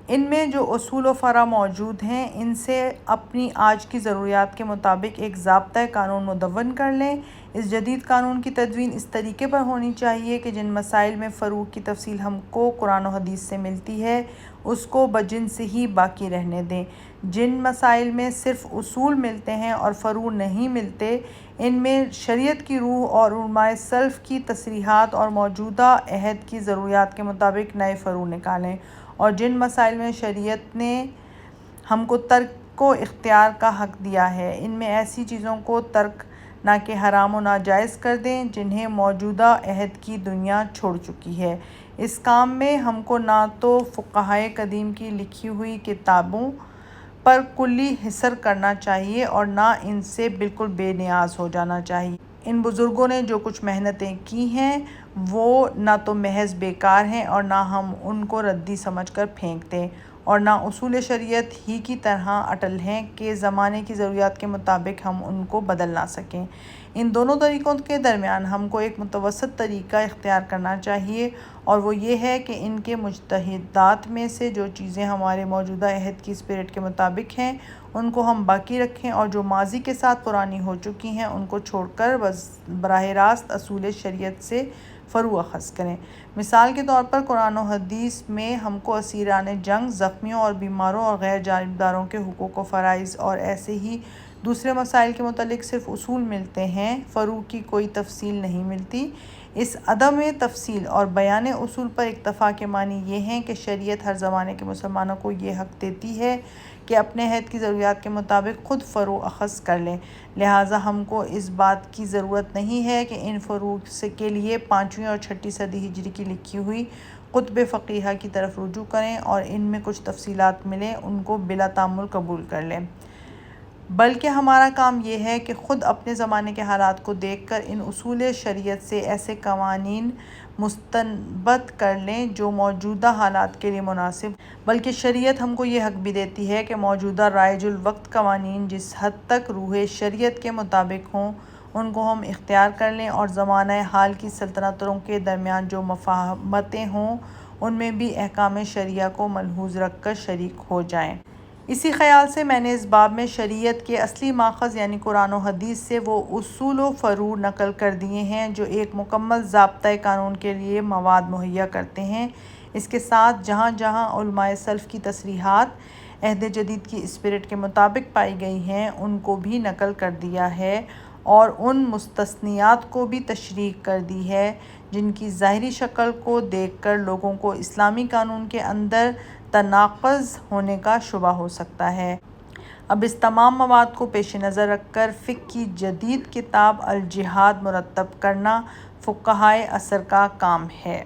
ان میں جو اصول و فرع موجود ہیں ان سے اپنی آج کی ضروریات کے مطابق ایک ضابطۂ قانون مدون کر لیں۔ اس جدید قانون کی تدوین اس طریقے پر ہونی چاہیے کہ جن مسائل میں فروع کی تفصیل ہم کو قرآن و حدیث سے ملتی ہے اس کو بجنس ہی باقی رہنے دیں۔ جن مسائل میں صرف اصول ملتے ہیں اور فروع نہیں ملتے، ان میں شریعت کی روح اور علماء سلف کی تصریحات اور موجودہ عہد کی ضروریات کے مطابق نئے فروع نکالیں، اور جن مسائل میں شریعت نے ہم کو ترک کو اختیار کا حق دیا ہے۔ ان میں ایسی چیزوں کو ترک نہ کہ حرام و ناجائز کر دیں جنہیں موجودہ عہد کی دنیا چھوڑ چکی ہے۔ اس کام میں ہم کو نہ تو فقہائے قدیم کی لکھی ہوئی کتابوں پر کلی حصر کرنا چاہیے اور نہ ان سے بالکل بے نیاز ہو جانا چاہیے۔ ان بزرگوں نے جو کچھ محنتیں کی ہیں وہ نہ تو محض بیکار ہیں اور نہ ہم ان کو ردی سمجھ کر پھینک دیں، اور نہ اصول شریعت ہی کی طرح اٹل ہیں کہ زمانے کی ضروریات کے مطابق ہم ان کو بدل نہ سکیں۔ ان دونوں طریقوں کے درمیان ہم کو ایک متوسط طریقہ اختیار کرنا چاہیے، اور وہ یہ ہے کہ ان کے مجتہدات میں سے جو چیزیں ہمارے موجودہ عہد کی اسپرٹ کے مطابق ہیں ان کو ہم باقی رکھیں، اور جو ماضی کے ساتھ پرانی ہو چکی ہیں ان کو چھوڑ کر براہ راست اصول شریعت سے فرو اخذ کریں۔ مثال کے طور پر قرآن و حدیث میں ہم کو اسیران جنگ، زخمیوں اور بیماروں اور غیر جانبداروں کے حقوق و فرائض اور ایسے ہی دوسرے مسائل کے متعلق صرف اصول ملتے ہیں، فروع کی کوئی تفصیل نہیں ملتی۔ اس عدم تفصیل اور بیان اصول پر اکتفا کے معنی یہ ہیں کہ شریعت ہر زمانے کے مسلمانوں کو یہ حق دیتی ہے کہ اپنے عہد کی ضروریات کے مطابق خود فروع اخذ کر لیں، لہٰذا ہم کو اس بات کی ضرورت نہیں ہے کہ ان فروع کے لیے 5ویں اور 6 صدی ہجری کی لکھی ہوئی کتب فقیہہ کی طرف رجوع کریں اور ان میں کچھ تفصیلات ملیں ان کو بلا تأمل قبول کر لیں، بلکہ ہمارا کام یہ ہے کہ خود اپنے زمانے کے حالات کو دیکھ کر ان اصول شریعت سے ایسے قوانین مستنبط کر لیں جو موجودہ حالات کے لیے مناسب ہوں۔ بلکہ شریعت ہم کو یہ حق بھی دیتی ہے کہ موجودہ رائج الوقت قوانین جس حد تک روح شریعت کے مطابق ہوں ان کو ہم اختیار کر لیں، اور زمانہ حال کی سلطنتوں کے درمیان جو مفاہمتیں ہوں ان میں بھی احکام شرعیہ کو ملحوظ رکھ کر شریک ہو جائیں۔ اسی خیال سے میں نے اس باب میں شریعت کے اصلی ماخذ یعنی قرآن و حدیث سے وہ اصول و فروع نقل کر دیے ہیں جو ایک مکمل ضابطۂ قانون کے لیے مواد مہیا کرتے ہیں۔ اس کے ساتھ جہاں جہاں علماء سلف کی تصریحات عہد جدید کی اسپرٹ کے مطابق پائی گئی ہیں ان کو بھی نقل کر دیا ہے، اور ان مستثنیات کو بھی تشریح کر دی ہے جن کی ظاہری شکل کو دیکھ کر لوگوں کو اسلامی قانون کے اندر تناقض ہونے کا شبہ ہو سکتا ہے۔ اب اس تمام مواد کو پیش نظر رکھ کر فقہ کی جدید کتاب الجہاد مرتب کرنا فقہائے عصر کا کام ہے۔